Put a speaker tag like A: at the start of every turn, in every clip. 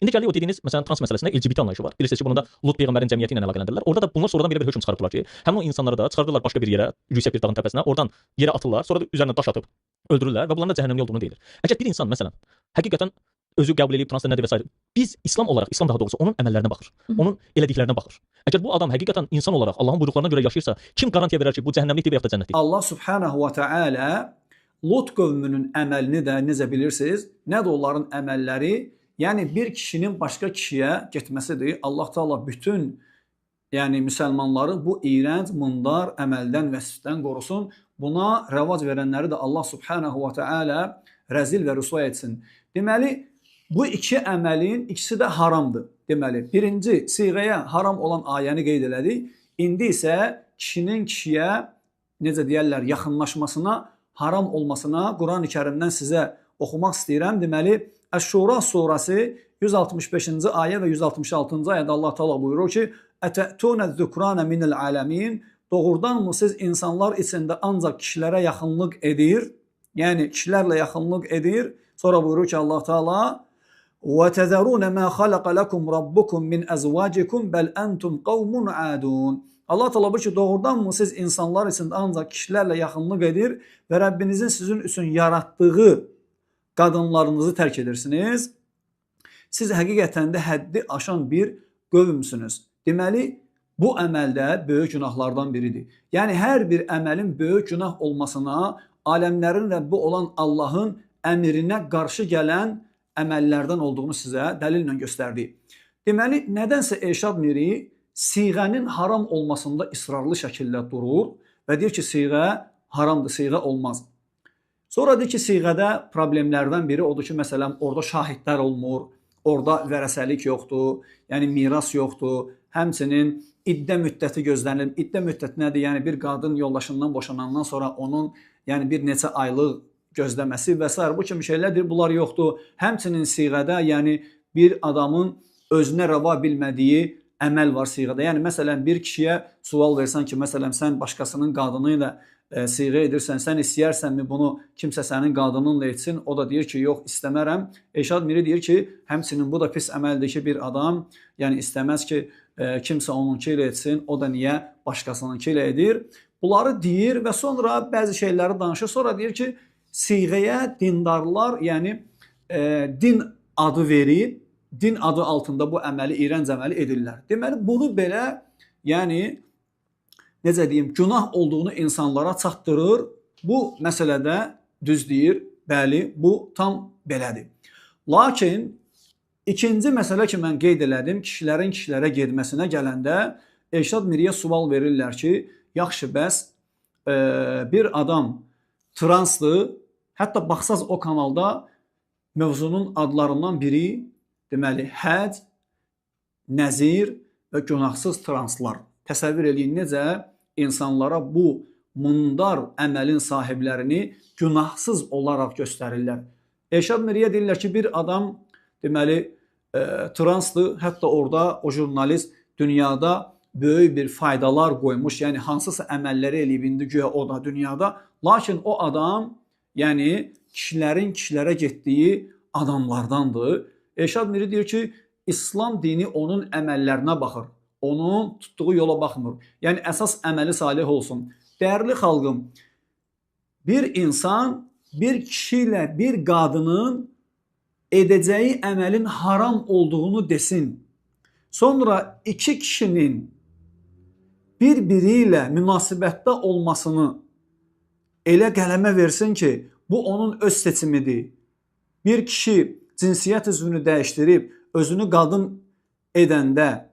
A: İndi gəldik o dediyiniz məsələn trans məsələsində LGBT anlayışı var. Bilirsiniz ki, bunu da Lut peyğəmbərin cəmiyyəti ilə əlaqələndirirlər. Orada da bunlar sonradan belə bir hökm çıxarıblar ki, həmin o insanları da çıxardırlar başqa bir yerə, yüksək bir dağın təpəsinə, oradan yerə atırlar, sonra da üzərinə daş atıb öldürürlər və bunların da cəhənnəmli olduğunu deyilir. Əgər bir insan məsələn həqiqətən özü qəbul edib translar nədir və s. biz İslam olaraq, İslam daha doğrusu onun əməllərinə baxır. Onun elədiklərinə baxır. Əgər bu adam həqiqətən insan olaraq Allahın buyruqlarına görə yaşayırsa, kim qarantiya verər ki, bu cəhənnəmlikdir və ya da cənnətlikdir?
B: Allah Subhanahu və Teala Lut qövmünün əməlini də necə bilirsiniz? Nədir onların əməlləri? Yəni bir kişinin başqa kişiyə getməsidir. Allah Teala bütün müsəlmanları bu iyrənc, mundar əməldən və vəsifdən qorusun. Buna rəvac verənləri də Allah Subhanahu və Teala rəzil və rüsva etsin. Deməli, bu iki əməlin ikisi də haramdır. Deməli, birinci siğəyə haram olan ayəni qeyd elədik. İndi isə kişinin kişiyə necə deyərlər, yaxınlaşmasına, haram olmasına Quran-ı Kərimdən sizə oxumaq istəyirəm. Deməli, Əş-Şura surəsi 165-ci ayə və 166-cı ayədə Allah Teala buyurur ki: "Ətətunəz-zukrana minəl-aləmin." Doğrudanmı siz insanlar içində ancaq kişilərə yaxınlıq edir? Yəni kişilərlə yaxınlıq edir. Sonra buyurur ki Allah Teala: "Və-təzərun mə xalaqa lakum rabbukum min əzvacikum bəl entum qavmun adun." Allah Teala buyurur ki, doğrudanmı siz insanlar içində ancaq kişilərlə yaxınlıq edir və Rəbbinizin sizin üçün yaratdığı qadınlarınızı tərk edirsiniz? Siz həqiqətən də həddi aşan bir qövmsünüz. Deməli, bu əməldə böyük günahlardan biridir. Yəni, hər bir əməlin böyük günah olmasına, aləmlərin Rəbbi olan Allahın əmrinə qarşı gələn əməllərdən olduğunu sizə dəlillə göstərdik. Deməli, nədənsə Elşad Miri siğənin haram olmasında israrlı şəkildə durur və deyir ki, siğə haramdır, siğə olmaz. Sonra deyir ki, siğədə problemlərdən biri odur ki, məsələn, orada şahidlər olmur, orada vərəsəlik yoxdur, yəni miras yoxdur, həmçinin iddə müddəti gözlənilir. İddə müddəti nədir? Yəni bir qadın yoldaşından boşanandan sonra onun bir neçə aylıq gözləməsi və s. bu kimi şeylərdir, bunlar yoxdur. Həmçinin siğədə bir adamın özünə rəva bilmədiyi əməl var siğədə. Yəni, məsələn, bir kişiyə sual versən ki, məsələn, sən başqasının qadını ilə siğə edirsən, sən istəyirsənmi bunu kimsə sənin qadınınla etsin? O da deyir ki, yox, istəmərəm. Elşad Miri deyir ki, həmçinin bu da pis əməldir ki, bir adam istəməz ki, kimsə onunki ilə etsin, o da niyə başqasınınki ilə edir? Bunları deyir və sonra bəzi şeyləri danışır. Sonra deyir ki, siğəyə dindarlar, din adı verib, din adı altında bu əməli, iyrənc əməli edirlər. Deməli, bunu belə, necə deyim, günah olduğunu insanlara çatdırır. Bu məsələdə düz deyir, bəli, bu tam belədir. Lakin, ikinci məsələ ki, mən qeyd elədim, kişilərin kişilərə gedməsinə gələndə Elşad Miriyə sual verirlər ki, yaxşı, bəs bir adam transdır, hətta baxsaz o kanalda mövzunun adlarından biri, deməli, həc, nəzir və günahsız translar. Təsəvvür eləyin necə insanlara bu mundar əməlin sahiblərini günahsız olaraq göstərirlər. Elşad Miriyə deyirlər ki, bir adam deməli transdır, hətta orada o jurnalist dünyada böyük bir faydalar qoymuş, yəni hansısa əməlləri eləyib indi güya o da dünyada. Lakin o adam, kişilərin kişilərə getdiyi adamlardandır. Elşad Miri deyir ki, İslam dini onun əməllərinə baxır. Onun tutduğu yola baxmır. Yəni, əsas əməli salih olsun. Dəyərli xalqım, bir insan, bir kişi ilə bir qadının edəcəyi əməlin haram olduğunu desin. Sonra iki kişinin bir-biri ilə münasibətdə olmasını elə qələmə versin ki, bu onun öz seçimidir. Bir kişi cinsiyyət üzvünü dəyişdirib, özünü qadın edəndə,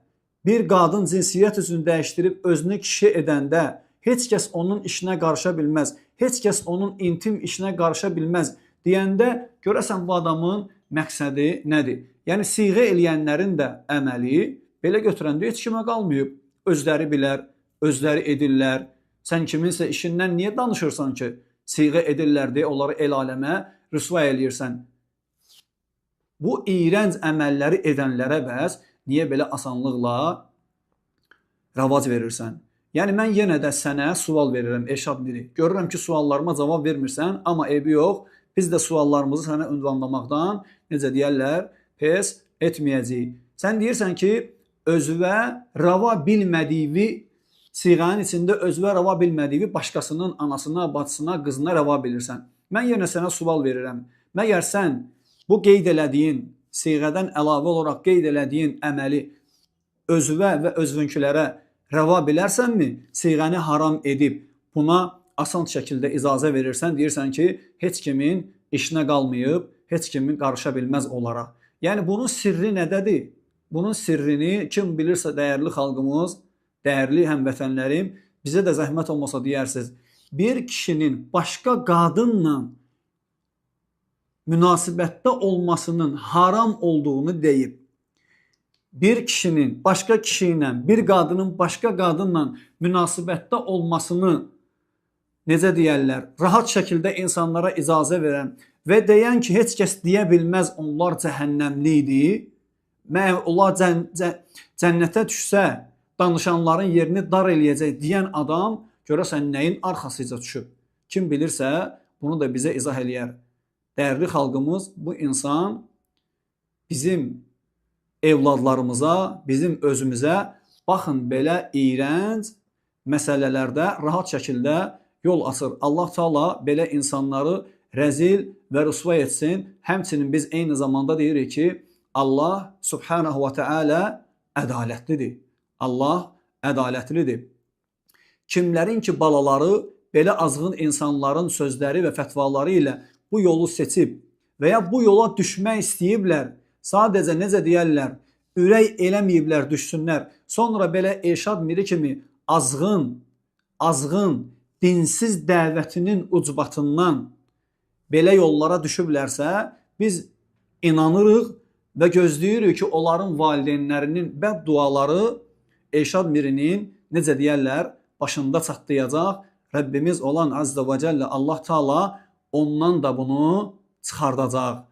B: bir qadın cinsiyyət üzvünü dəyişdirib, özünü kişi edəndə, heç kəs onun işinə qarışa bilməz, heç kəs onun intim işinə qarışa bilməz deyəndə, görəsən bu adamın məqsədi nədir? Yəni, siğə eləyənlərin də əməli belə götürəndə heç kimə qalmayıb. Özləri bilər, özləri edirlər. Sən kiminsə işindən niyə danışırsan ki, siğə edirlər deyə onları el aləmə rüsva eləyirsən? Bu iyrənc əməlləri edənlərə bəs niyə belə asanlıqla rəvac verirsən? Yəni, mən yenə də sənə sual verirəm, Elşad Miri. Görürəm ki, suallarıma cavab vermirsən, amma eybi yox. Biz də suallarımızı sənə ünvanlamaqdan, necə deyərlər, pes etməyəcəyik. Sən deyirsən ki, özünə rava bilmədiyi siğanın içində özünə rava bilmədiyi başqasının anasına, bacısına, qızına rava bilirsən. Mən yenə sənə sual verirəm. Məgər sən bu qeyd elədiyin, siğədən əlavə olaraq qeyd elədiyin əməli özünə və özünkülərə rava bilərsənmi? Siğəni haram edib buna asan şəkildə icazə verirsən, deyirsən ki, heç kimin işinə qalmayıb, heç kimin qarışa bilməz onlara. Yəni bunun sirri nədədir? Bunun sirrini kim bilirsə dəyərli xalqımız, dəyərli həmvətənlərim, bizə də zəhmət olmasa deyərsiniz. Bir kişinin başqa qadınla münasibətdə olmasının haram olduğunu deyib, bir kişinin başqa kişi ilə, bir qadının başqa qadınla münasibətdə olmasını necə deyərlər, rahat şəkildə insanlara icazə verən və deyən ki, heç kəs deyə bilməz onlar cəhənnəmlidir, onlar cənnətə düşsə, danışanların yerini dar eləyəcək deyən adam görəsən nəyin arxasıca düşüb? Kim bilirsə, bunu da bizə izah eləyər. Dəyərli xalqımız, bu insan bizim evladlarımıza, bizim özümüzə baxın belə iyrənc məsələlərdə rahat şəkildə yol açır. Allah Taala belə insanları rəzil və rüsva etsin. Həmçinin biz eyni zamanda deyirik ki, Allah Subhanahu və Teala ədalətlidir. Allah ədalətlidir. Kimlərin ki balaları belə azğın insanların sözləri və fətvaları ilə bu yolu seçib və ya bu yola düşmək istəyiblər, sadəcə necə deyərlər, ürək eləməyiblər, düşsünlər. Sonra belə Elşad Miri kimi azğın, dinsiz dəvətinin ucbatından belə yollara düşüblərsə, biz inanırıq və gözləyirik ki, onların valideynlərinin bədduaları Elşad Mirinin necə deyərlər, başında çatlayacaq. Rəbbimiz olan Azza və Cəllə Allah Taala ondan da bunu çıxardacaq.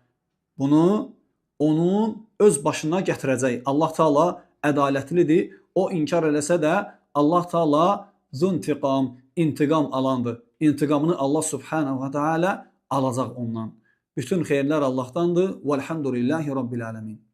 B: Bunu onun öz başına gətirəcək. Allah Taala ədalətlidir. O inkar eləsə də Allah Taala zuntiqam, intiqam alandır. İntiqamını Allah Subhanahu və Teala alacaq ondan. Bütün xeyirlər Allahdandır. Velhamdülillahi Rabbil alemin.